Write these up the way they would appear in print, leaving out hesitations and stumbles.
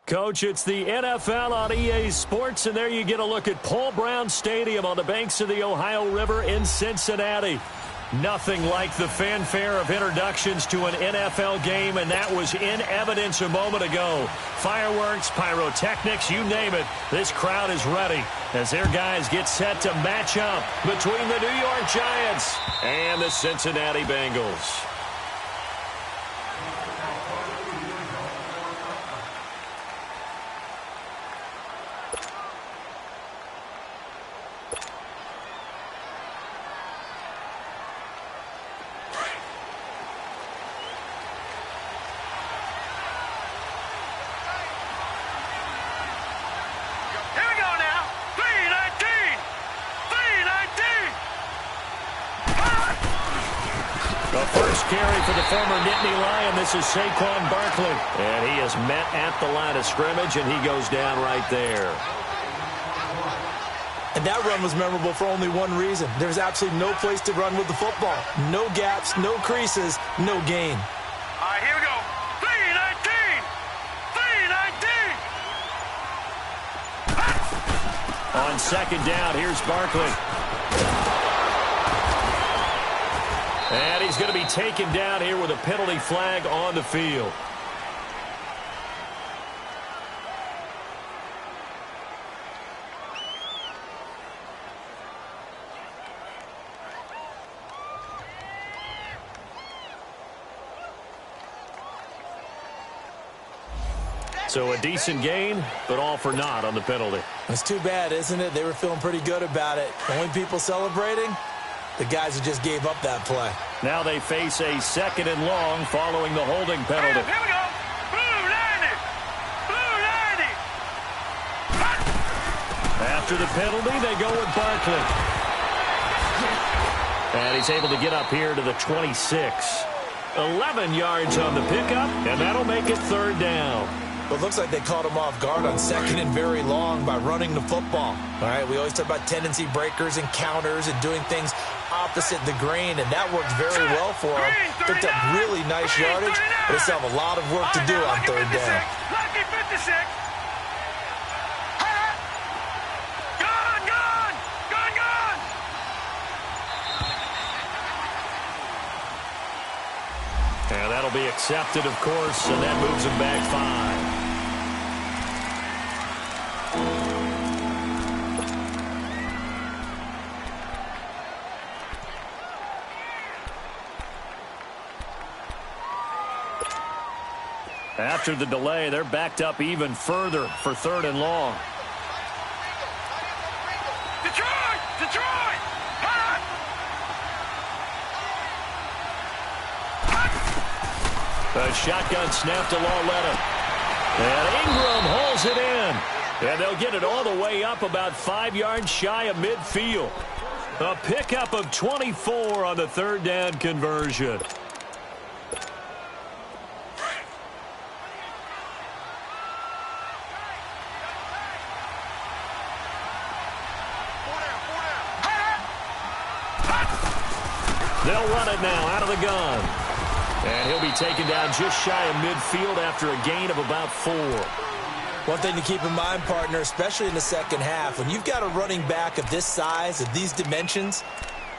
Coach, it's the NFL on EA Sports, and there you get a look at Paul Brown Stadium on the banks of the Ohio River in Cincinnati. Nothing like the fanfare of introductions to an NFL game, and that was in evidence a moment ago. Fireworks, pyrotechnics, you name it. This crowd is ready as their guys get set to match up between the New York Giants and the Cincinnati Bengals. Carry for the former Nittany Lion. This is Saquon Barkley. And he is met at the line of scrimmage, and he goes down right there. And that run was memorable for only one reason. There's absolutely no place to run with the football. No gaps, no creases, no gain. All right, here we go. 3-19! 3-19! On second down, here's Barkley. And he's going to be taken down here with a penalty flag on the field. So a decent gain, but all for naught on the penalty. It's too bad, isn't it? They were feeling pretty good about it. Only people celebrating? The guys who just gave up that play. Now they face a second and long following the holding penalty. Here we go. Blue 90. Blue 90. After the penalty, they go with Barkley. And he's able to get up here to the 26. 11 yards on the pickup, and that'll make it third down. Well, it looks like they caught him off guard on second and very long by running the football. All right, we always talk about tendency breakers and counters and doing things opposite the grain, and that worked very well for him. Picked up really nice yardage, but they still have a lot of work to do on third down. Lucky 56. Gone, gone, gone, gone. And that'll be accepted, of course, and that moves him back 5. After the delay, they're backed up even further for third and long. Detroit! Detroit! The shotgun snap to Lawletta. And Ingram holds it in. And they'll get it all the way up about 5 yards shy of midfield. A pickup of 24 on the third down conversion. They'll run it now out of the gun. And he'll be taken down just shy of midfield after a gain of about 4. One thing to keep in mind, partner, especially in the second half, when you've got a running back of this size, of these dimensions,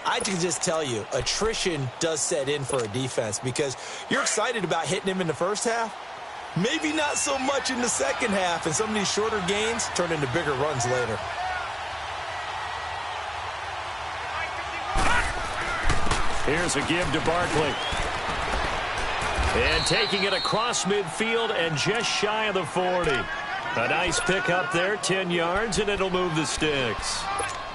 I can just tell you, attrition does set in for a defense because you're excited about hitting him in the first half. Maybe not so much in the second half, and some of these shorter gains turn into bigger runs later. Here's a give to Barkley. And taking it across midfield and just shy of the 40. A nice pick up there, 10 yards, and it'll move the sticks.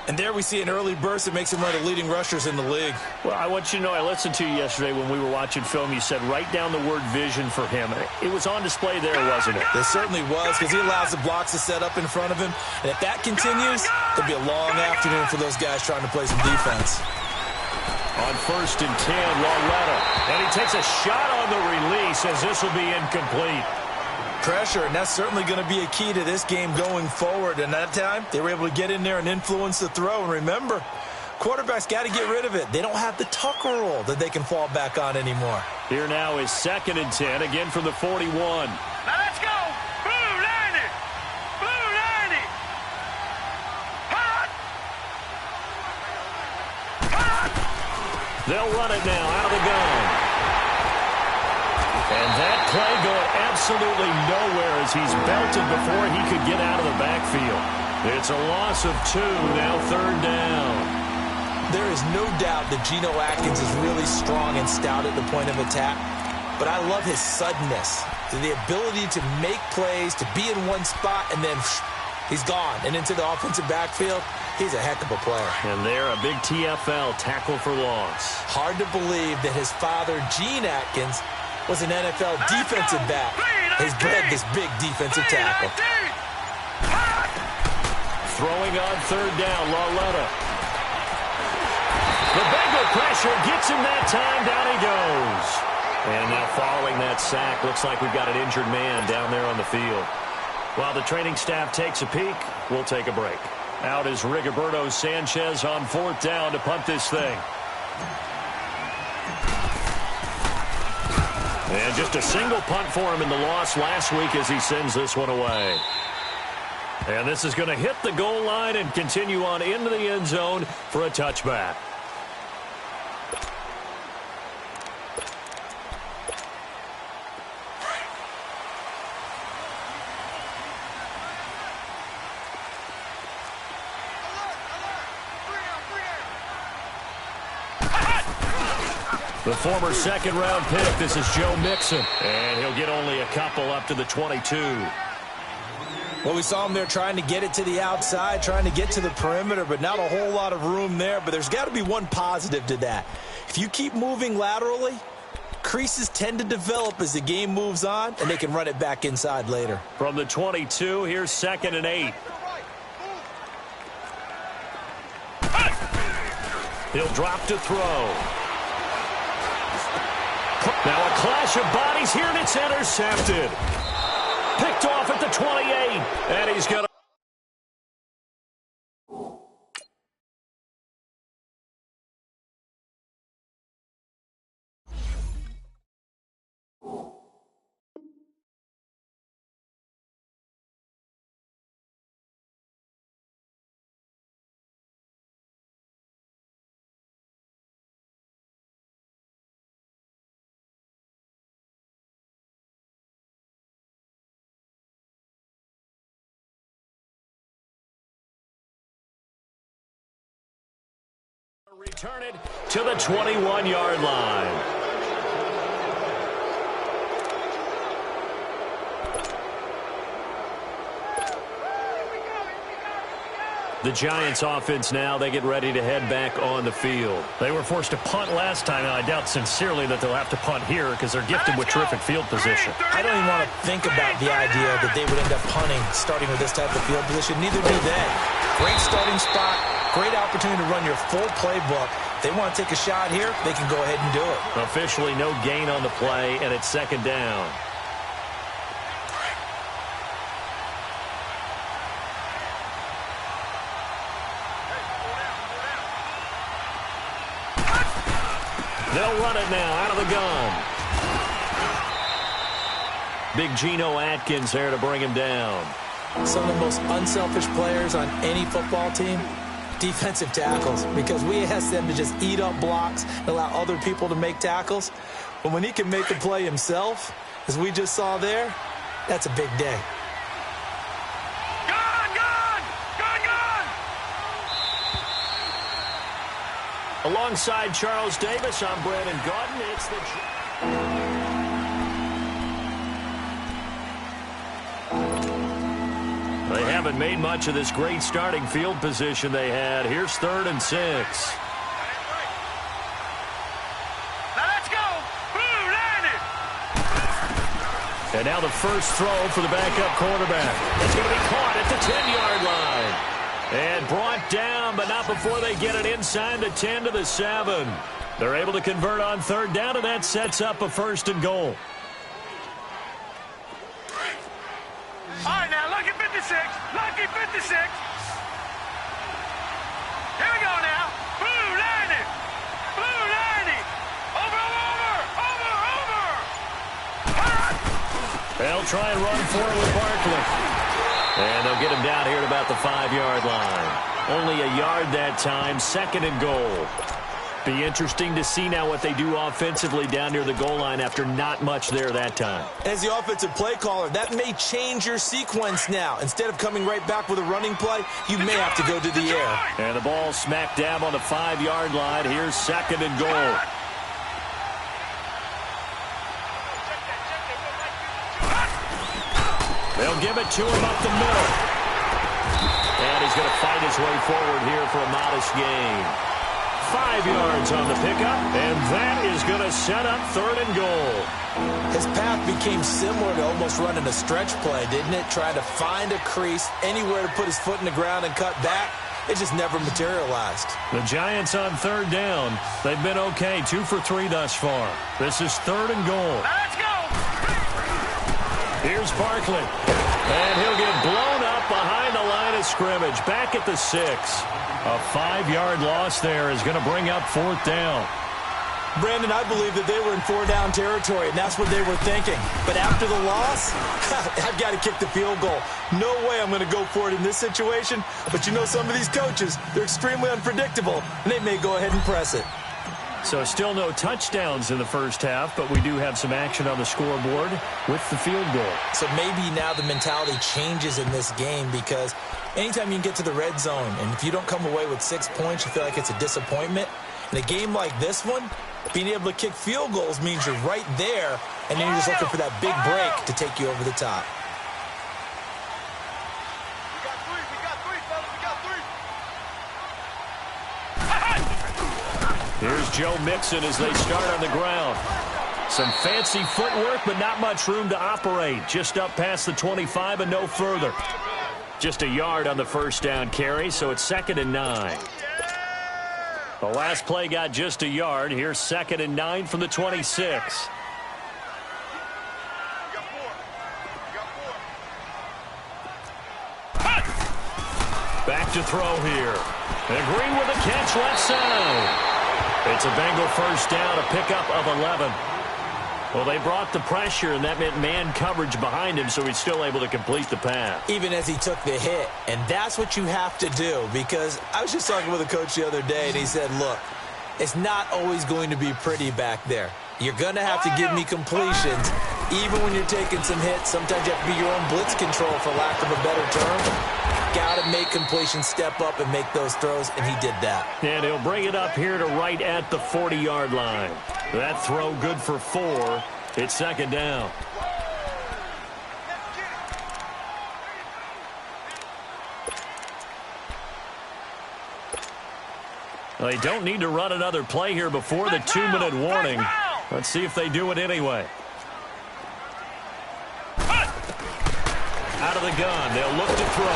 And there we see an early burst that makes him one of the leading rushers in the league. Well, I want you to know, I listened to you yesterday when we were watching film. You said write down the word vision for him. It was on display there, wasn't it? It certainly was, because he allows the blocks to set up in front of him. And if that continues, it'll be a long afternoon for those guys trying to play some defense. On first and 10, Lawletta. And he takes a shot on the release as this will be incomplete. Pressure, and that's certainly going to be a key to this game going forward. And that time, they were able to get in there and influence the throw. And remember, quarterbacks got to get rid of it. They don't have the Tucker roll that they can fall back on anymore. Here now is second and 10, again from the 41. Now let's go. Blue 90. They'll run it now out of the gun. And that play going absolutely nowhere as he's belted before he could get out of the backfield. It's a loss of 2, now 3rd down. There is no doubt that Geno Atkins is really strong and stout at the point of attack, but I love his suddenness, the ability to make plays, to be in one spot, and then he's gone and into the offensive backfield. He's a heck of a player. And there, a big TFL, tackle for loss. Hard to believe that his father, Gene Atkins, was an NFL defensive back. Has bred this big defensive tackle. Throwing on 3rd down, Lauletta. The Bengal pressure gets him that time. Down he goes. And now following that sack, looks like we've got an injured man down there on the field. While the training staff takes a peek, we'll take a break. Out is Rigoberto Sanchez on 4th down to punt this thing. And just a single punt for him in the loss last week as he sends this one away. And this is going to hit the goal line and continue on into the end zone for a touchback. The former 2nd-round pick, this is Joe Mixon. And he'll get only a couple up to the 22. Well, we saw him there trying to get it to the outside, trying to get to the perimeter, but not a whole lot of room there. But there's got to be one positive to that. If you keep moving laterally, creases tend to develop as the game moves on, and they can run it back inside later. From the 22, here's 2nd and 8. He'll drop to throw. Now a clash of bodies here, and it's intercepted. Picked off at the 28, and he's going to... Return it to the 21-yard line. The Giants offense now, they get ready to head back on the field. They were forced to punt last time, and I doubt sincerely that they'll have to punt here because they're gifted with terrific field position. I don't even want to think about the idea that they would end up punting starting with this type of field position. Neither do they. Great starting spot, great opportunity to run your full playbook. If they want to take a shot here, they can go ahead and do it. Officially no gain on the play, and it's 2nd down. They'll run it now out of the gun. Big Geno Atkins there to bring him down. Some of the most unselfish players on any football team, defensive tackles, because we ask them to just eat up blocks and allow other people to make tackles. But when he can make the play himself, as we just saw there, that's a big day. Alongside Charles Davis, I'm Brandon Gaudin. It's the... They haven't made much of this great starting field position they had. Here's 3rd and 6. Now let's go. Blue, line it. And now the first throw for the backup quarterback. It's going to be caught at the 10-yard line. And brought down, but not before they get it inside the 10 to the 7. They're able to convert on 3rd down, and that sets up a 1st and goal. All right, now, lucky 56. Lucky 56. Here we go now. Blue, line it. Blue, line it. Over. They'll try and run for it with Barkley. And they'll get him down here at about the 5-yard line. Only a yard that time, 2nd and goal. Be interesting to see now what they do offensively down near the goal line after not much there that time. As the offensive play caller, that may change your sequence now. Instead of coming right back with a running play, you may have to go to the air. And the ball smack dab on the 5-yard line. Here's 2nd and goal. They'll give it to him up the middle. And he's going to fight his way forward here for a modest gain. 5 yards on the pickup, and that is going to set up 3rd and goal. His path became similar to almost running a stretch play, didn't it? Trying to find a crease, anywhere to put his foot in the ground and cut back. It just never materialized. The Giants on 3rd down. They've been okay, 2 for 3 thus far. This is 3rd and goal. Let's go! Here's Barkley. And he'll get blown up behind the line of scrimmage. Back at the 6. A 5-yard loss there is going to bring up 4th down. Brandon, I believe that they were in 4-down territory, and that's what they were thinking. But after the loss, I've got to kick the field goal. No way I'm going to go for it in this situation. But you know, some of these coaches, they're extremely unpredictable, and they may go ahead and press it. So still no touchdowns in the first half, but we do have some action on the scoreboard with the field goal. So maybe now the mentality changes in this game, because anytime you can get to the red zone, and if you don't come away with 6 points, you feel like it's a disappointment. In a game like this one, being able to kick field goals means you're right there, and then you're just looking for that big break to take you over the top. Here's Joe Mixon as they start on the ground. Some fancy footwork, but not much room to operate. Just up past the 25 and no further. Just a yard on the first down carry, so it's 2nd and 9. The last play got just a yard. Here's 2nd and 9 from the 26. Back to throw here. And Green with a catch, left side. It's a Bengal first down, a pickup of 11. Well, they brought the pressure, and that meant man coverage behind him, so he's still able to complete the pass. Even as he took the hit, and that's what you have to do, because I was just talking with a coach the other day, and he said, look, it's not always going to be pretty back there. You're going to have to give me completions, even when you're taking some hits. Sometimes you have to be your own blitz control, for lack of a better term. Got to make completions step up and make those throws, and he did that. And he'll bring it up here to right at the 40-yard line. That throw good for 4. It's 2nd down. They don't need to run another play here before the 2-minute warning. Let's see if they do it anyway. Out of the gun, they'll look to throw.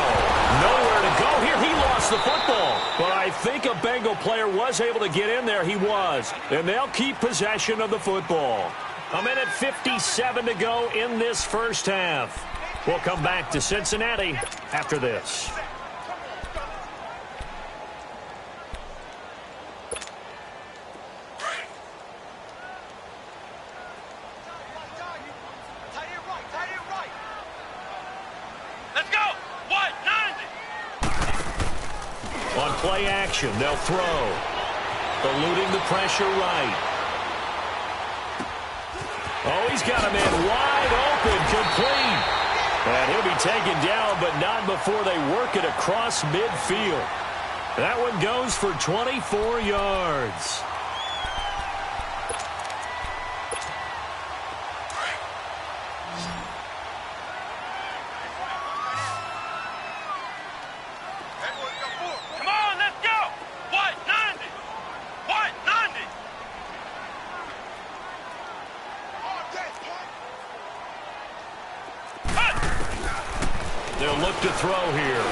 Nowhere to go here. He lost the football. But I think a Bengal player was able to get in there. He was. And they'll keep possession of the football. 1:57 to go in this first half. We'll come back to Cincinnati after this. On play action, they'll throw. Eluding the pressure right. Oh, he's got a man wide open, complete. And he'll be taken down, but not before they work it across midfield. That one goes for 24 yards. They'll look to throw here.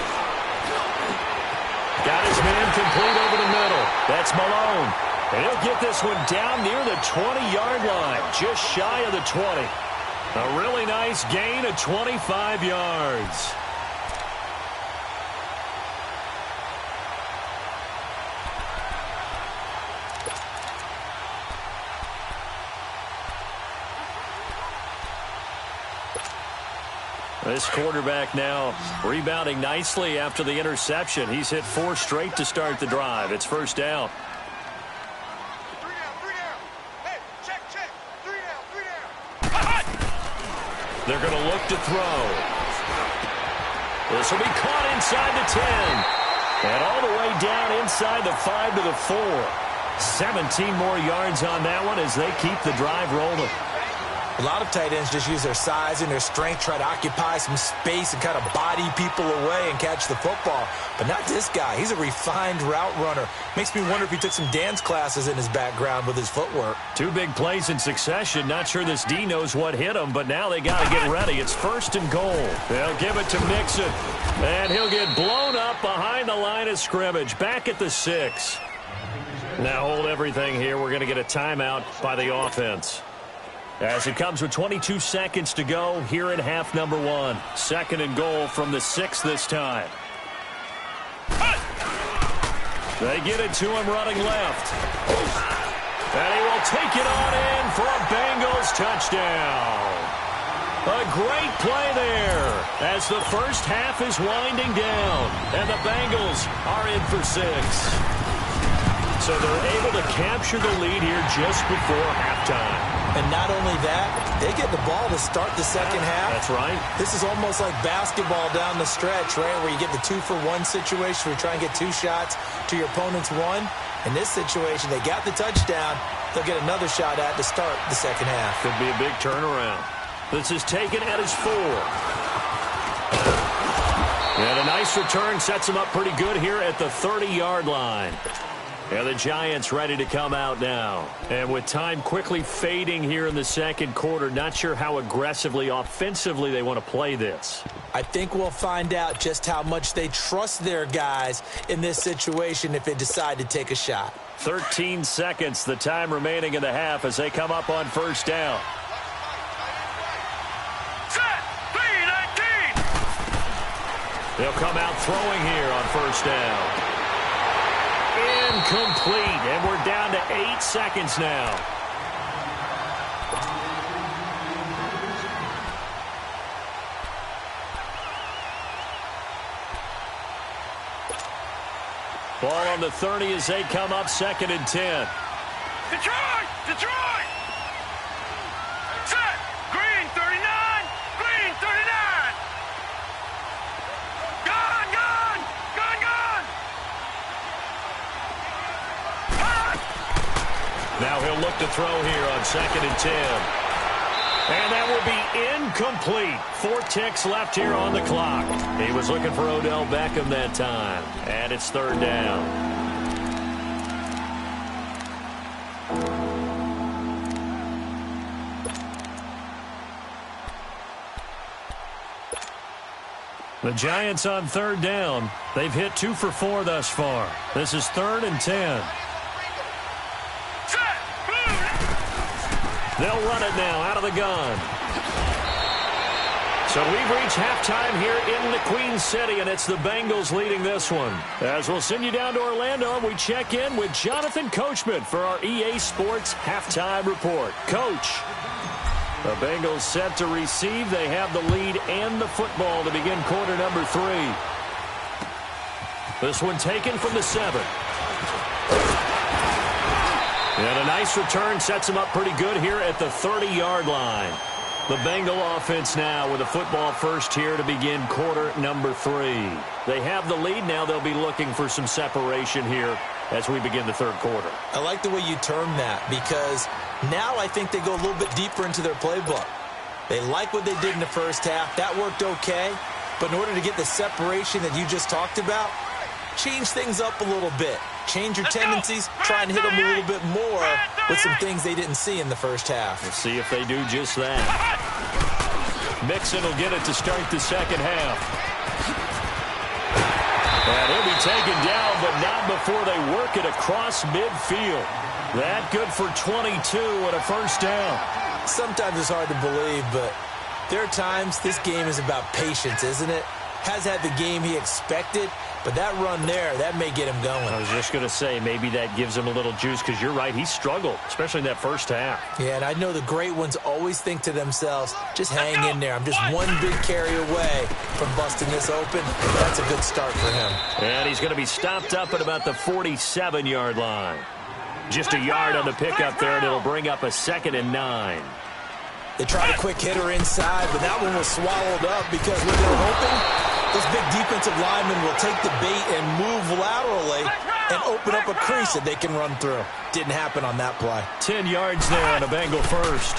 Got his man complete over the middle. That's Malone. And he'll get this one down near the 20-yard line, just shy of the 20. A really nice gain of 25 yards. This quarterback now rebounding nicely after the interception. He's hit 4 straight to start the drive. It's first down. They're going to look to throw. This will be caught inside the 10. And all the way down inside the 5 to the 4. 17 more yards on that one as they keep the drive rolling. A lot of tight ends just use their size and their strength, try to occupy some space and kind of body people away and catch the football. But not this guy. He's a refined route runner. Makes me wonder if he took some dance classes in his background with his footwork. 2 big plays in succession. Not sure this D knows what hit him, but now they got to get ready. It's 1st and goal. They'll give it to Mixon, and he'll get blown up behind the line of scrimmage. Back at the 6. Now hold everything here. We're going to get a timeout by the offense. As it comes with 22 seconds to go here in half number 1. 2nd and goal from the 6 this time. They get it to him running left. And he will take it on in for a Bengals touchdown. A great play there as the first half is winding down. And the Bengals are in for 6. So they're able to capture the lead here just before halftime. And not only that, they get the ball to start the second half. That's right. This is almost like basketball down the stretch, right, where you get the 2-for-1 situation where you try and get 2 shots to your opponent's 1. In this situation, they got the touchdown. They'll get another shot at to start the second half. Could be a big turnaround. This is taken at his 4. And a nice return sets him up pretty good here at the 30-yard line. And the Giants ready to come out now. And with time quickly fading here in the second quarter, not sure how aggressively, offensively they want to play this. I think we'll find out just how much they trust their guys in this situation if they decide to take a shot. 13 seconds, the time remaining in the half as they come up on 1st down. Set. 3-19. They'll come out throwing here on 1st down. Incomplete, and we're down to 8 seconds now. Ball on the 30 as they come up 2nd and 10. Detroit! Detroit! Set. Green 39. Green 39. Gone, gone. Gone, gone. Now he'll look to throw here on 2nd and 10. And that will be incomplete. 4 ticks left here on the clock. He was looking for Odell Beckham that time. And it's 3rd down. The Giants on 3rd down. They've hit 2 for 4 thus far. This is 3rd and 10. They'll run it now out of the gun. So we've reached halftime here in the Queen City, and it's the Bengals leading this one. As we'll send you down to Orlando, we check in with Jonathan Coachman for our EA Sports Halftime Report. Coach, the Bengals set to receive. They have the lead and the football to begin quarter number 3. This one taken from the 7. And a nice return sets them up pretty good here at the 30-yard line. The Bengal offense now with a football first here to begin quarter number 3. They have the lead now. They'll be looking for some separation here as we begin the 3rd quarter. I like the way you term that because now I think they go a little bit deeper into their playbook. They like what they did in the first half. That worked okay. But in order to get the separation that you just talked about, change things up a little bit. Change your tendencies, try and hit them a little bit more with some things they didn't see in the first half. We'll see if they do just that. Mixon will get it to start the second half. And he'll be taken down, but not before they work it across midfield. That good for 22 and a first down. Sometimes it's hard to believe, but there are times this game is about patience, isn't it? Has had the game he expected, but that run there, that may get him going. I was just going to say, maybe that gives him a little juice because you're right, he struggled, especially in that first half. Yeah, and I know the great ones always think to themselves, just hang in there. I'm just one big carry away from busting this open. That's a good start for him. And he's going to be stopped up at about the 47-yard line. Just a yard on the pickup there, and it'll bring up a 2nd and 9. They tried a quick hitter inside, but that one was swallowed up because what they're hoping, this big defensive lineman will take the bait and move laterally and open up a crease that they can run through. Didn't happen on that play. 10 yards there on a Bengal first.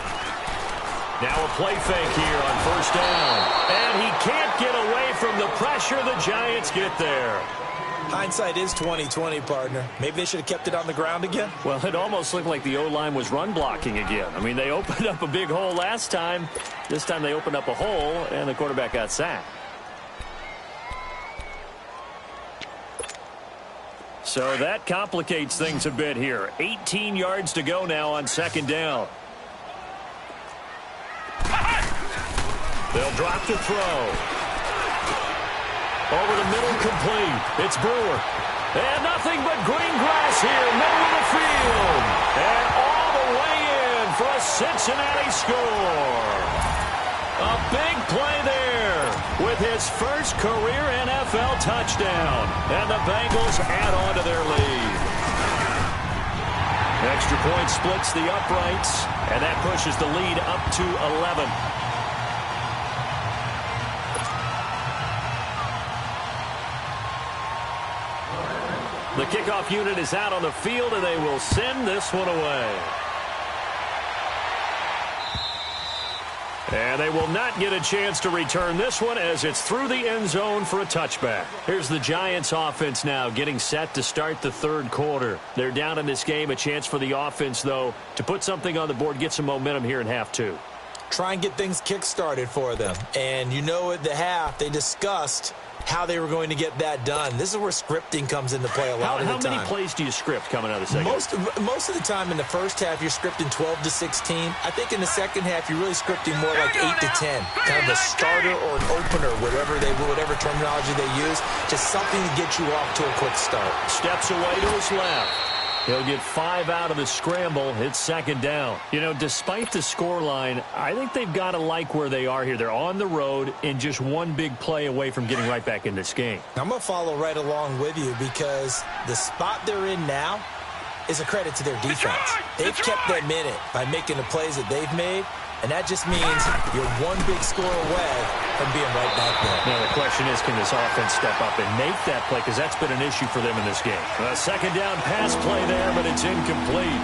Now a play fake here on first down. And he can't get away from the pressure. The Giants get there. Hindsight is 20/20, partner. Maybe they should have kept it on the ground again. Well, it almost looked like the O-line was run blocking again. I mean, they opened up a big hole last time. This time they opened up a hole, and the quarterback got sacked. So that complicates things a bit here. 18 yards to go now on second down. They'll drop the throw. Over the middle, complete. It's Brewer. And nothing but green grass here, middle of the field. And all the way in for a Cincinnati score. A big play there with his first career NFL touchdown. And the Bengals add on to their lead. Extra point splits the uprights, and that pushes the lead up to 11. The kickoff unit is out on the field, and they will send this one away. And they will not get a chance to return this one as it's through the end zone for a touchback. Here's the Giants offense now getting set to start the third quarter. They're down in this game. A chance for the offense, though, to put something on the board, get some momentum here in half two. Try and get things kick-started for them. And you know at the half, they discussed how they were going to get that done. This is where scripting comes into play a lot of the time. How many plays do you script coming out of the second? Most of the time in the first half, you're scripting 12 to 16. I think in the second half, you're really scripting more like 8 to 10. Kind of a starter or an opener, whatever terminology they use. Just something to get you off to a quick start. Steps away to his left. He'll get 5 out of the scramble. It's second down. You know, despite the scoreline, I think they've got to like where they are here. They're on the road and just one big play away from getting right back in this game. I'm going to follow right along with you because the spot they're in now is a credit to their defense. They've kept them in it by making the plays that they've made, and that just means you're one big score away from being right back there. Now the question is, can this offense step up and make that play? Because that's been an issue for them in this game. A second down pass play there, but it's incomplete.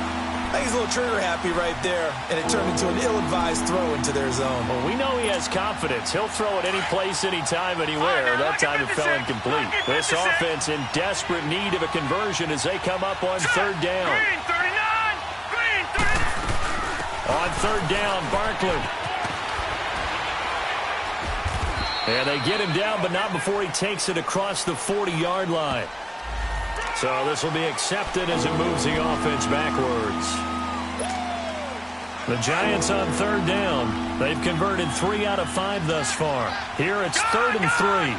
I think he's a little trigger happy right there, and it turned into an ill-advised throw into their zone. Well, we know he has confidence. He'll throw it any place, anytime, anywhere. That time it fell incomplete. This offense in desperate need of a conversion as they come up on third down. Green 39! Green 39! On third down, Barkley. And they get him down, but not before he takes it across the 40-yard line. So this will be accepted as it moves the offense backwards. The Giants on third down. They've converted 3 out of 5 thus far. Here it's 3rd and 3. Good!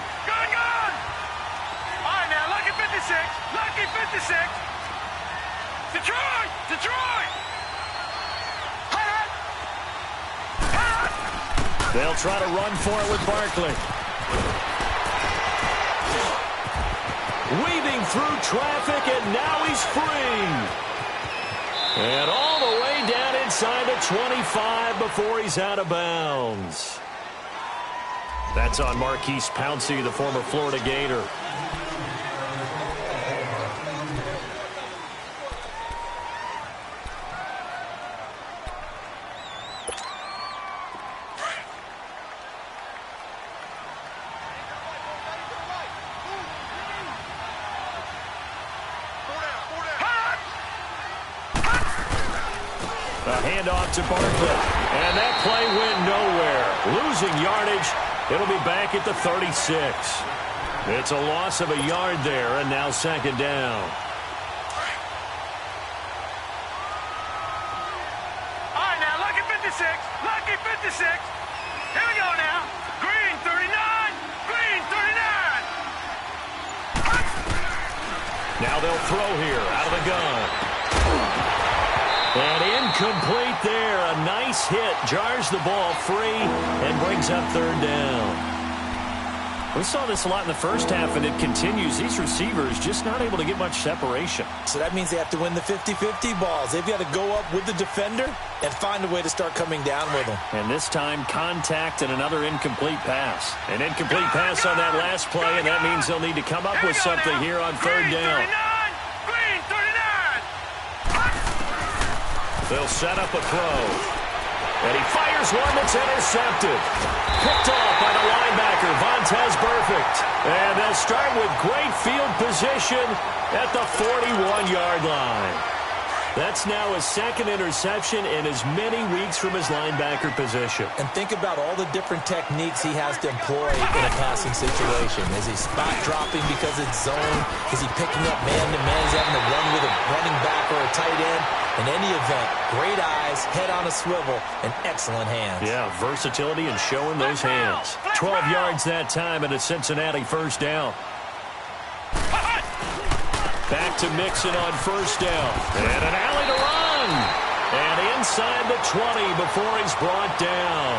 All right, now, lucky 56. Lucky 56. Detroit! Detroit! They'll try to run for it with Barkley. Weaving through traffic, and now he's free. And all the way down inside the 25 before he's out of bounds. That's on Marquise Pouncey, the former Florida Gator. Handoff to Barkley. And that play went nowhere. Losing yardage. It'll be back at the 36. It's a loss of a yard there, and now second down. All right, now, lucky 56. Lucky 56. Here we go now. Green 39. Green 39. Now they'll throw here out of the gun. And incomplete there. A nice hit. Jars the ball free and brings up third down. We saw this a lot in the first half, and it continues. These receivers just not able to get much separation. So that means they have to win the 50-50 balls. They've got to go up with the defender and find a way to start coming down with them. And this time, contact and another incomplete pass. An incomplete pass on that last play, and that means they'll need to come up with something here on third down. Green 39. They'll set up a throw. And he fires one that's intercepted. Picked off by the linebacker, Vontaze Burfict. And they'll start with great field position at the 41-yard line. That's now his second interception in as many weeks from his linebacker position. And think about all the different techniques he has to employ in a passing situation. Is he spot dropping because it's zone? Is he picking up man-to-man? Is he having to run with a running back or a tight end? In any event, great eyes, head on a swivel, and excellent hands. Yeah, versatility and showing those hands. 12 yards that time and a Cincinnati first down. Back to Mixon on first down. And an alley to run. And inside the 20 before he's brought down.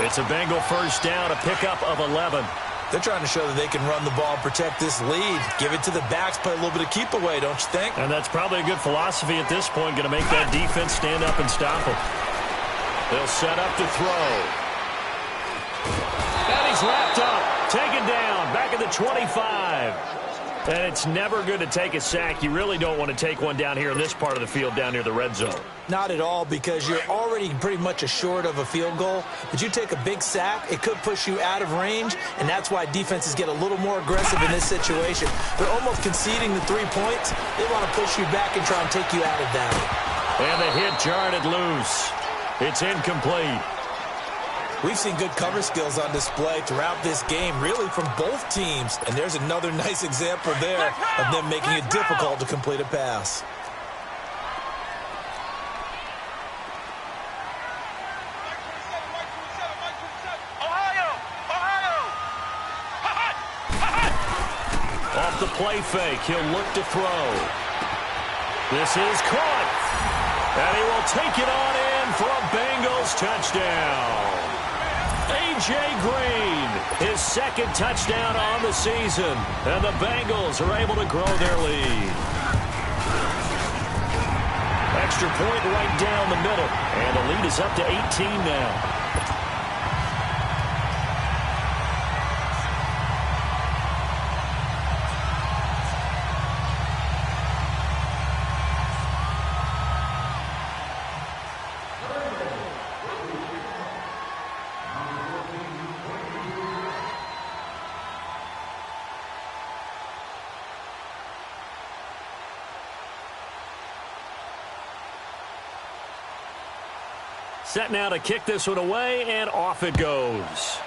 It's a Bengal first down, a pickup of 11. They're trying to show that they can run the ball and protect this lead. Give it to the backs, play a little bit of keep away, don't you think? And that's probably a good philosophy at this point, going to make that defense stand up and stop them. They'll set up to throw. And he's wrapped up, taken down, back at the 25. And it's never good to take a sack. You really don't want to take one down here in this part of the field, down near the red zone. Not at all, because you're already pretty much assured of a field goal. But you take a big sack, it could push you out of range, and that's why defenses get a little more aggressive in this situation. They're almost conceding the 3 points. They want to push you back and try and take you out of that. And the hit jarred it loose. It's incomplete. We've seen good cover skills on display throughout this game, really from both teams. And there's another nice example there of them making it difficult to complete a pass. Off the play fake, he'll look to throw. This is caught. And he will take it on in for a Bengals touchdown. A.J. Green, his second touchdown on the season. And the Bengals are able to grow their lead. Extra point right down the middle. And the lead is up to 18 now. Set now to kick this one away, and off it goes.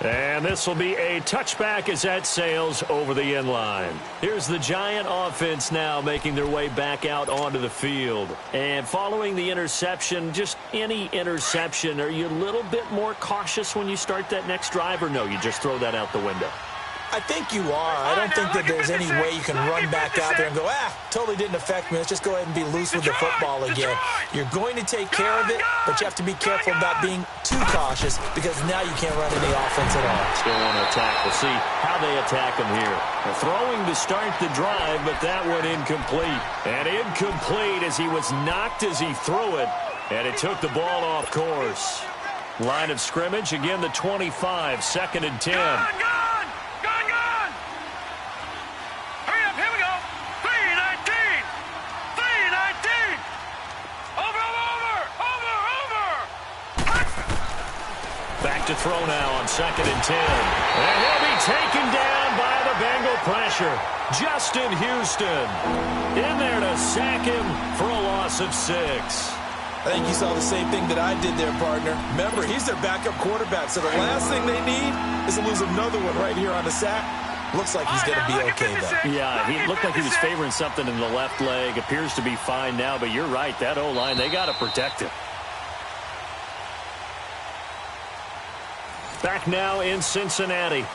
And this will be a touchback as that sails over the end line. Here's the Giant offense now making their way back out onto the field. And following the interception, just any interception, are you a little bit more cautious when you start that next drive, or no, you just throw that out the window? I think you are. I don't think that there's any way you can run back out there and go, totally didn't affect me. Let's just go ahead and be loose with the football again. You're going to take care of it, but you have to be careful about being too cautious because now you can't run any offense at all. Still want to attack. We'll see how they attack him here. They're throwing to start the drive, but that one incomplete. And incomplete as he was knocked as he threw it, and it took the ball off course. Line of scrimmage, again the 25, 2nd and 10. To throw now on 2nd and 10. And he'll be taken down by the Bengal pressure. Justin Houston in there to sack him for a loss of 6. I think you saw the same thing that I did there, partner. Remember, he's their backup quarterback, so the last thing they need is to lose another one right here on the sack. Looks like he's going to be okay, though. Yeah, he looked like he was favoring something in the left leg. Appears to be fine now, but you're right. That O-line, they got to protect him. Back now in Cincinnati.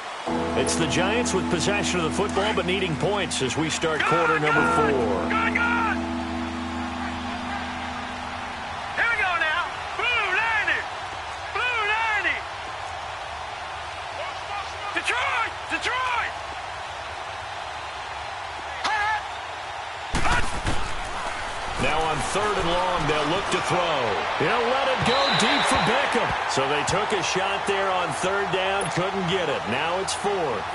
It's the Giants with possession of the football but needing points as we start quarter number 4. Here we go now. Blue 90. Blue 3rd and long. They'll look to throw. He'll let it go deep for Beckham. So they took a shot there on 3rd down, couldn't get it. Now it's 4th.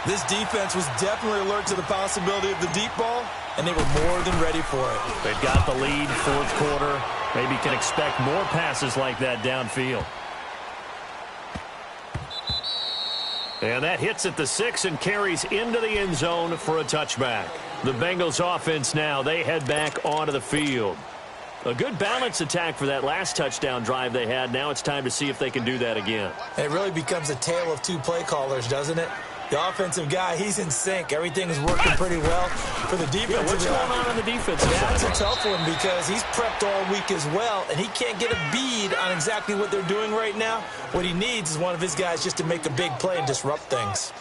This defense was definitely alert to the possibility of the deep ball, and they were more than ready for it. They've got the lead, 4th quarter. Maybe can expect more passes like that downfield. And that hits at the 6 and carries into the end zone for a touchback. The Bengals offense now, they head back onto the field. A good balance attack for that last touchdown drive they had. Now it's time to see if they can do that again. It really becomes a tale of two play callers, doesn't it? The offensive guy, he's in sync. Everything is working pretty well. For the defensive what's going on the defensive side? That's a tough one because he's prepped all week as well, and he can't get a bead on exactly what they're doing right now. What he needs is one of his guys just to make a big play and disrupt things.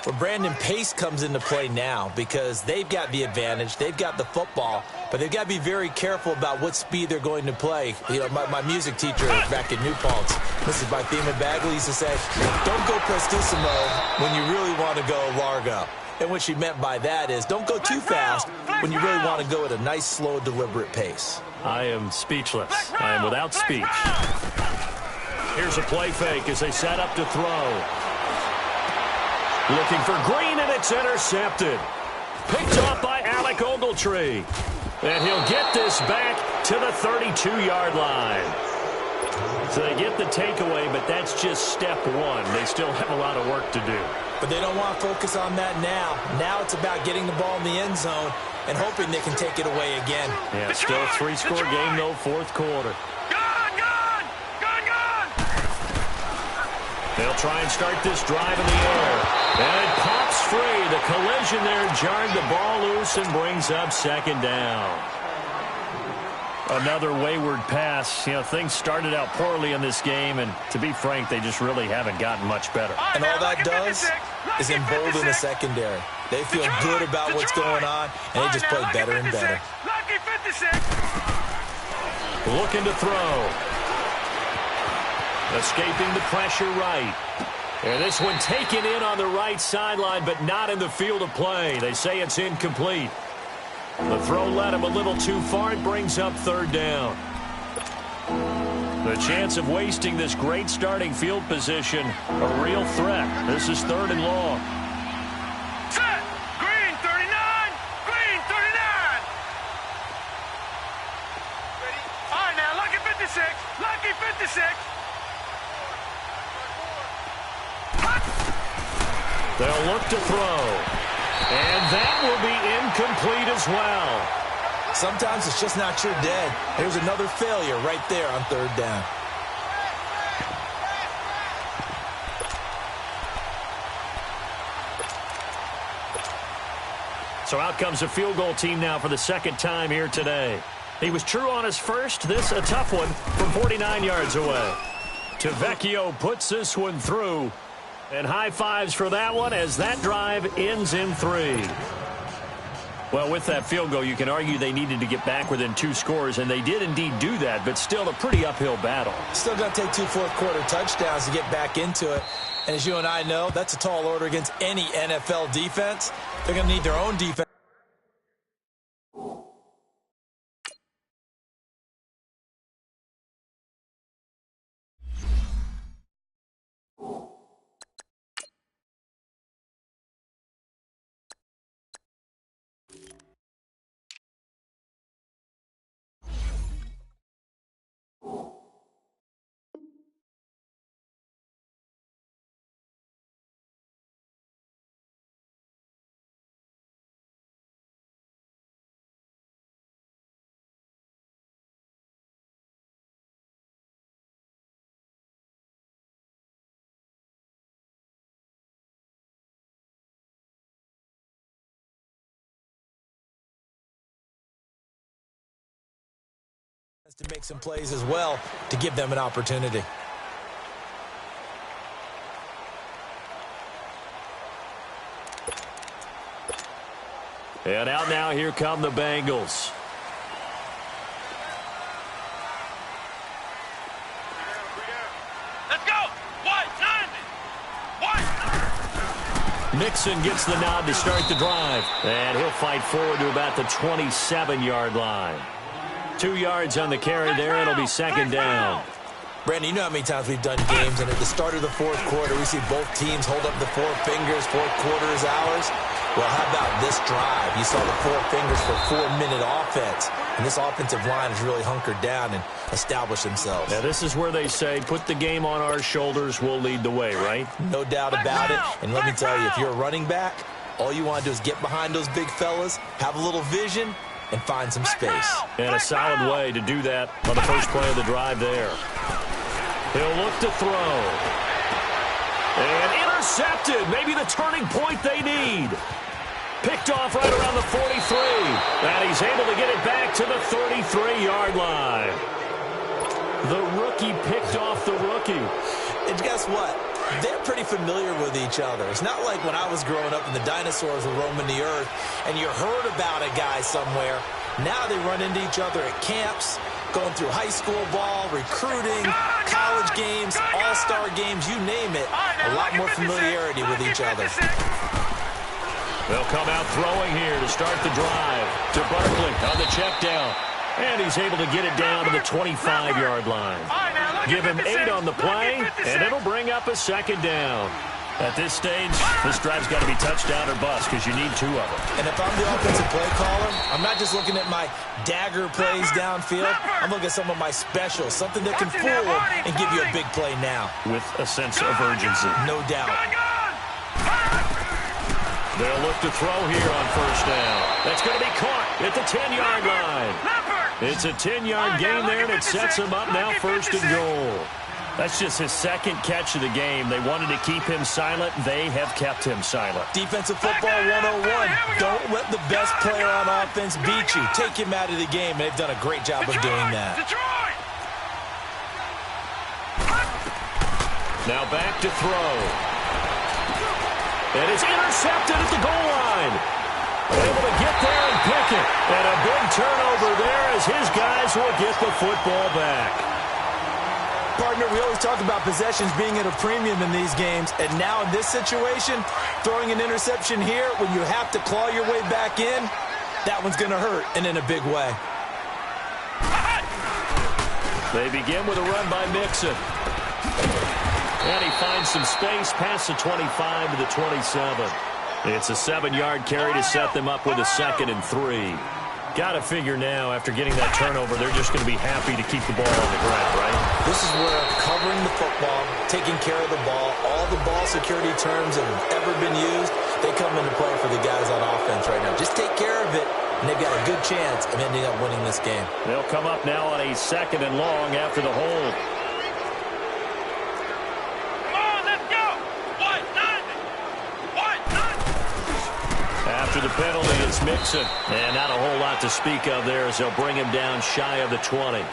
But Brandon Pace comes into play now because they've got the advantage. They've got the football, but they've got to be very careful about what speed they're going to play. You know, my music teacher back in New Paltz, Mrs. Bythema Bagley, used to say, don't go prestissimo when you really want to go largo. And what she meant by that is don't go too fast when you really want to go at a nice, slow, deliberate pace. I am speechless. I am without speech. Here's a play fake as they set up to throw. Looking for Green, and it's intercepted. Picked off by Alec Ogletree. And he'll get this back to the 32-yard line. So they get the takeaway, but that's just step one. They still have a lot of work to do. But they don't want to focus on that now. Now it's about getting the ball in the end zone and hoping they can take it away again. Yeah, still a 3-score game, though, 4th quarter. They'll try and start this drive in the air. And it pops free. The collision there jarred the ball loose and brings up 2nd down. Another wayward pass. You know, things started out poorly in this game, and to be frank, they just really haven't gotten much better. And all that does is embolden the secondary. They feel good about what's going on, and they just play better and better. Looking to throw. Escaping the pressure right. And this one taken in on the right sideline, but not in the field of play. They say it's incomplete. The throw led him a little too far. It brings up 3rd down. The chance of wasting this great starting field position, a real threat. This is 3rd and long. Set! Green 39! Green 39! Ready? All right, now, lucky 56! Lucky 56! They'll look to throw. And that will be incomplete as well. Sometimes it's just not your day. Here's another failure right there on 3rd down. So out comes a field goal team now for the 2nd time here today. He was true on his first. This a tough one from 49 yards away. Tavecchio puts this one through. And high fives for that one as that drive ends in 3. Well, with that field goal, you can argue they needed to get back within 2 scores, and they did indeed do that, but still a pretty uphill battle. Still going to take 2 fourth-quarter touchdowns to get back into it. And as you and I know, that's a tall order against any NFL defense. They're going to need their own defense. To make some plays as well to give them an opportunity. And out now, here come the Bengals. Let's go! White, 90! White! Mixon gets the nod to start the drive. And he'll fight forward to about the 27-yard line. 2 yards on the carry there. It'll be second down. Brandon, you know how many times we've done games, and at the start of the fourth quarter, we see both teams hold up the 4 fingers, fourth quarter is ours. Well, how about this drive? You saw the 4 fingers for 4-minute offense, and this offensive line has really hunkered down and established themselves. Now, this is where they say, put the game on our shoulders, we'll lead the way, right? No doubt about it, and let me tell you, if you're a running back, all you want to do is get behind those big fellas, have a little vision, and find some space. And a solid way to do that on the first play of the drive there. He'll look to throw. And intercepted. Maybe the turning point they need. Picked off right around the 43. And he's able to get it back to the 33-yard line. The rookie picked off the rookie. And guess what? They're pretty familiar with each other. It's not like when I was growing up and the dinosaurs were roaming the earth and you heard about a guy somewhere. Now they run into each other at camps, going through high school ball, recruiting, college games, all-star games, you name it. A lot more familiarity with each other. They'll come out throwing here to start the drive. To Barkley on the check down. And he's able to get it down to the 25-yard line. Give him 8 on the play, and it'll bring up a second down. At this stage, this drive's got to be touchdown or bust because you need 2 of them. And if I'm the offensive play caller, I'm not just looking at my dagger plays downfield. I'm looking at some of my specials, something that can fool them and give you a big play now. With a sense of urgency. No doubt. They'll look to throw here on first down. That's going to be caught at the 10-yard line. It's a 10-yard gain there, and it sets him up now first and goal. That's just his second catch of the game. They wanted to keep him silent. They have kept him silent. Defensive football 101. Don't let the best player on offense beat you. Take him out of the game, and they've done a great job of doing that. Now back to throw. And it's intercepted at the goal line. Able to get there and pick it. And a big turnover there as his guys will get the football back. Partner, we always talk about possessions being at a premium in these games, and now in this situation, throwing an interception here when you have to claw your way back in, that one's going to hurt, and in a big way. They begin with a run by Mixon. And he finds some space past the 25 to the 27. It's a 7-yard carry to set them up with a 2nd and 3. Got to figure now, after getting that turnover, they're just going to be happy to keep the ball on the ground, right? This is where covering the football, taking care of the ball, all the ball security terms that have ever been used, they come into play for the guys on offense right now. Just take care of it, and they've got a good chance of ending up winning this game. They'll come up now on a 2nd and long after the hold. After the penalty, it's Mixon. And not a whole lot to speak of there as they'll bring him down shy of the 20.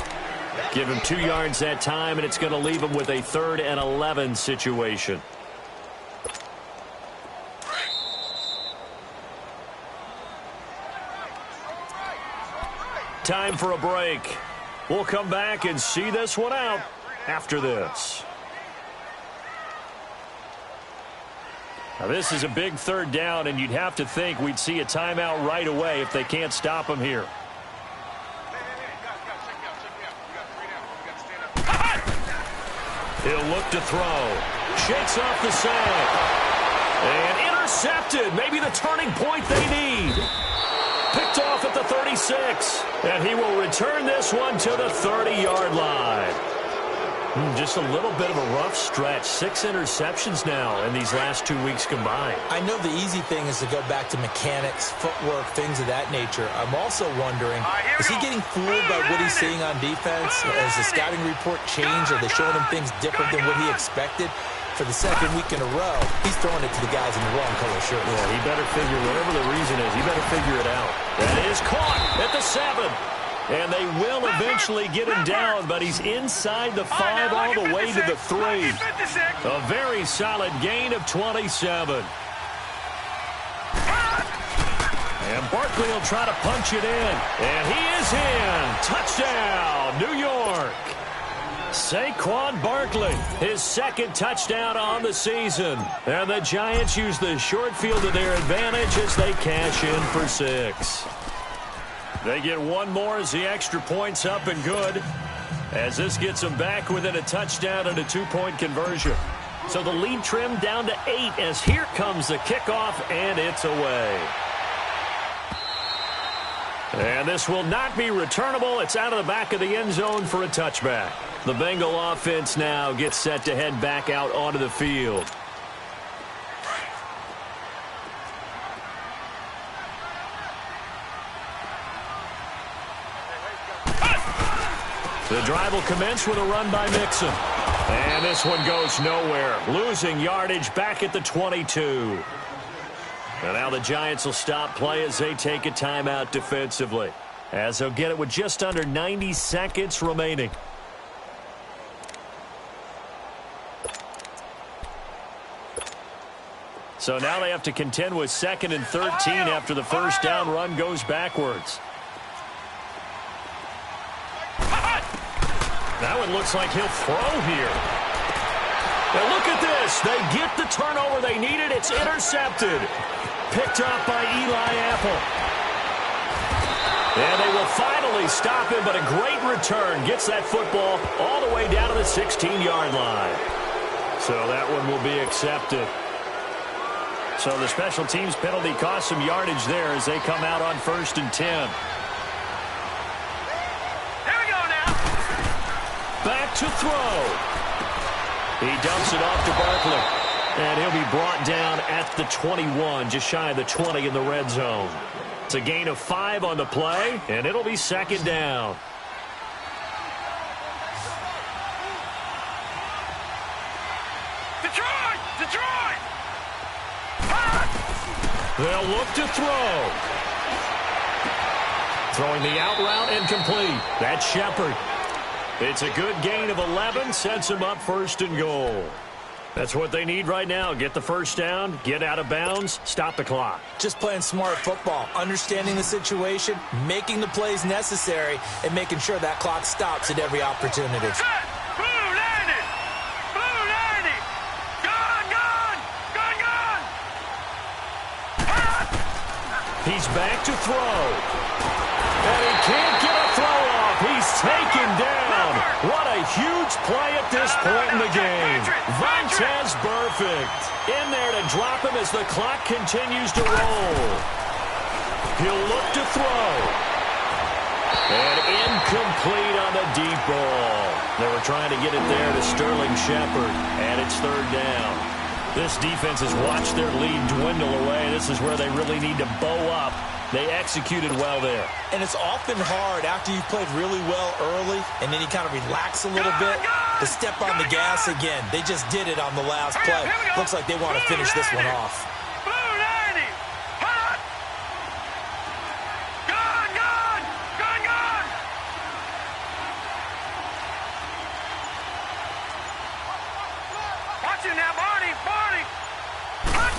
Give him 2 yards that time, and it's going to leave him with a 3rd and 11 situation. Time for a break. We'll come back and see this one out after this. Now, this is a big 3rd down, and you'd have to think we'd see a timeout right away if they can't stop him here. He'll look to throw. Shakes off the sack. And intercepted. Maybe the turning point they need. Picked off at the 36. And he will return this one to the 30-yard line. Just a little bit of a rough stretch. 6 interceptions now in these last 2 weeks combined. I know the easy thing is to go back to mechanics, footwork, things of that nature. I'm also wondering, is he getting fooled by what he's seeing on defense? Has the scouting report changed? Are they showing him things different than what he expected? For the 2nd week in a row, he's throwing it to the guys in the wrong color shirt. Yeah, he better figure, whatever the reason is, he better figure it out. That is caught at the 7. And they will eventually get him down, but he's inside the 5 all the way to the 3. A very solid gain of 27. And Barkley will try to punch it in. And he is in. Touchdown, New York. Saquon Barkley, his 2nd touchdown on the season. And the Giants use the short field to their advantage as they cash in for 6. They get one more as the extra point's up and good, as this gets them back within a touchdown and a 2-point conversion. So the lead trimmed down to 8 as here comes the kickoff, and it's away. And this will not be returnable. It's out of the back of the end zone for a touchback. The Bengal offense now gets set to head back out onto the field. The drive will commence with a run by Mixon. And this one goes nowhere. Losing yardage back at the 22. And now the Giants will stop play as they take a timeout defensively, as they'll get it with just under 90 seconds remaining. So now they have to contend with 2nd and 13 after the first down run goes backwards. That one looks like he'll throw here. And look at this. They get the turnover they needed. It's intercepted. Picked up by Eli Apple. And they will finally stop him, but a great return. Gets that football all the way down to the 16-yard line. So that one will be accepted. So the special teams penalty cost some yardage there as they come out on 1st and 10. Back to throw. He dumps it off to Barkley. And he'll be brought down at the 21, just shy of the 20 in the red zone. It's a gain of 5 on the play, and it'll be 2nd down. Detroit! Detroit! They'll look to throw. Throwing the out route incomplete. That's Shepard. It's a good gain of 11, sets them up 1st and goal. That's what they need right now. Get the first down, get out of bounds, stop the clock. Just playing smart football, understanding the situation, making the plays necessary, and making sure that clock stops at every opportunity. Blue 90! Blue 90! Gone, gone! Gone, gone! He's back to throw. And he can't get a throw off. He's taken down. What a huge play at this point in the game. Vontaze Burfict in there to drop him as the clock continues to roll. He'll look to throw. And incomplete on the deep ball. They were trying to get it there to Sterling Shepard. And it's 3rd down. This defense has watched their lead dwindle away. This is where they really need to bow up. They executed well there. And it's often hard after you've played really well early and then you kind of relax a little bit to step on the gas again. They just did it on the last play. Looks like they want to finish this one off. Blue 90! Hot! Gone, gone! Gone, gone! Watch it now, Barney! Barney! Hot!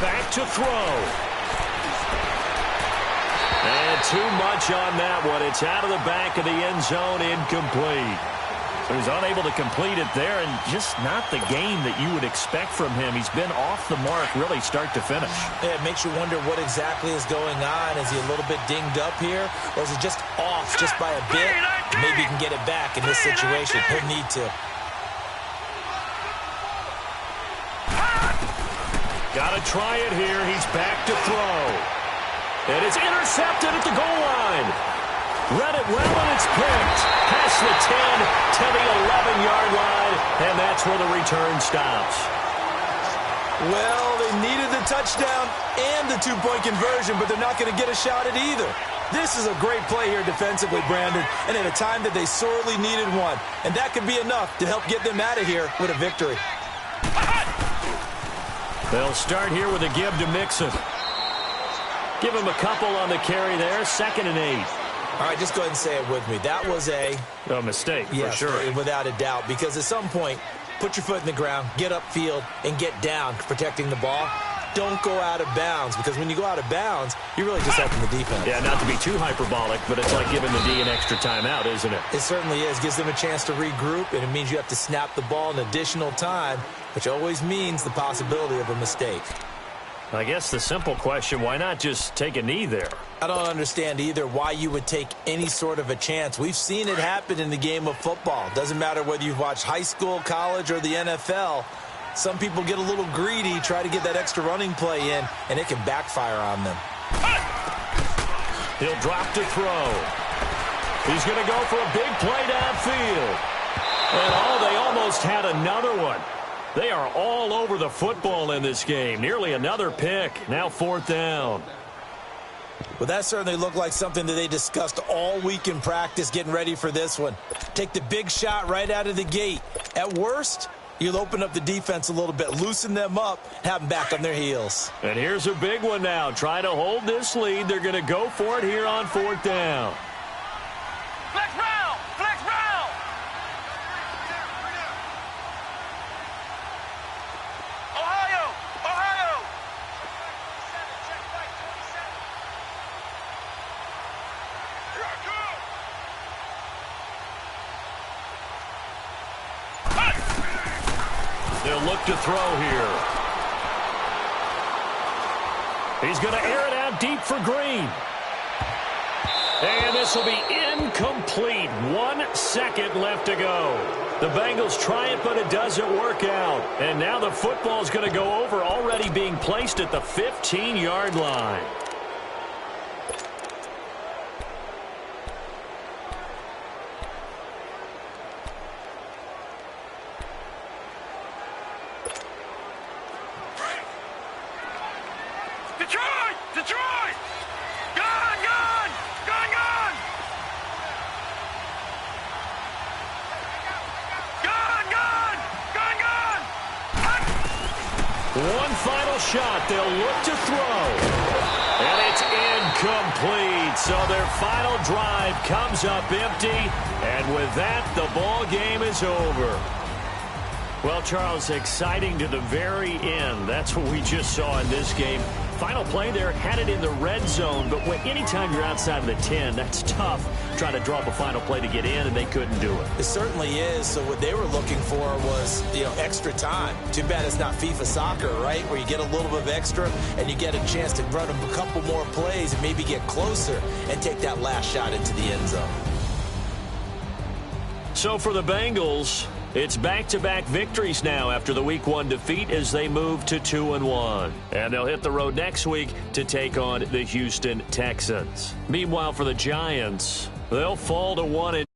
Back to throw. And too much on that one. It's out of the back of the end zone, incomplete. So he's unable to complete it there, and just not the game that you would expect from him. He's been off the mark really start to finish. Yeah, it makes you wonder what exactly is going on. Is he a little bit dinged up here, or is he just off just by a bit? Maybe he can get it back in this situation. He'll need to. Got to try it here. He's back to throw. And it's intercepted at the goal line. Read it well, and it's picked. Past the 10 to the 11-yard line, and that's where the return stops. Well, they needed the touchdown and the 2-point conversion, but they're not going to get a shot at either. This is a great play here defensively, Brandon, and at a time that they sorely needed one. And that could be enough to help get them out of here with a victory. They'll start here with a give to Mixon. Give him a couple on the carry there. 2nd and 8. All right, just go ahead and say it with me. That was a mistake, yes, for sure. Without a doubt, because at some point, put your foot in the ground, get upfield, and get down protecting the ball. Don't go out of bounds, because when you go out of bounds, you're really just helping the defense. Yeah, not to be too hyperbolic, but it's like giving the D an extra timeout, isn't it? It certainly is. Gives them a chance to regroup, and it means you have to snap the ball in additional time, which always means the possibility of a mistake. I guess the simple question, why not just take a knee there? I don't understand either why you would take any sort of a chance. We've seen it happen in the game of football. Doesn't matter whether you've watched high school, college, or the NFL. Some people get a little greedy, try to get that extra running play in, and it can backfire on them. He'll drop to throw. He's going to go for a big play downfield. And they almost had another one. They are all over the football in this game. Nearly another pick. Now 4th down. Well, that certainly looked like something that they discussed all week in practice getting ready for this one. Take the big shot right out of the gate. At worst, you'll open up the defense a little bit, loosen them up, have them back on their heels. And here's a big one now. Trying to hold this lead. They're going to go for it here on 4th down. Flex round! Flex round! Ohio! Ohio! Here I come! They'll look to throw here. He's going to air it out deep for Green. And this will be incomplete. 1 second left to go. The Bengals try it, but it doesn't work out. And now the football's going to go over, already being placed at the 15-yard line. Detroit! Detroit! Gone! Gone! Gone! Gone! Gone! Gone! Gone! Gone! One final shot. They'll look to throw. And it's incomplete. So their final drive comes up empty. And with that, the ball game is over. Well, Charles, exciting to the very end. That's what we just saw in this game. Final play there, had it in the red zone, but anytime you're outside of the 10, that's tough. Trying to draw up a final play to get in, and they couldn't do it. It certainly is. So what they were looking for was, extra time. Too bad it's not FIFA soccer, right, where you get a little bit of extra and you get a chance to run a couple more plays and maybe get closer and take that last shot into the end zone. So for the Bengals, it's back-to-back victories now after the Week 1 defeat as they move to 2-1. And they'll hit the road next week to take on the Houston Texans. Meanwhile, for the Giants, they'll fall to 1-.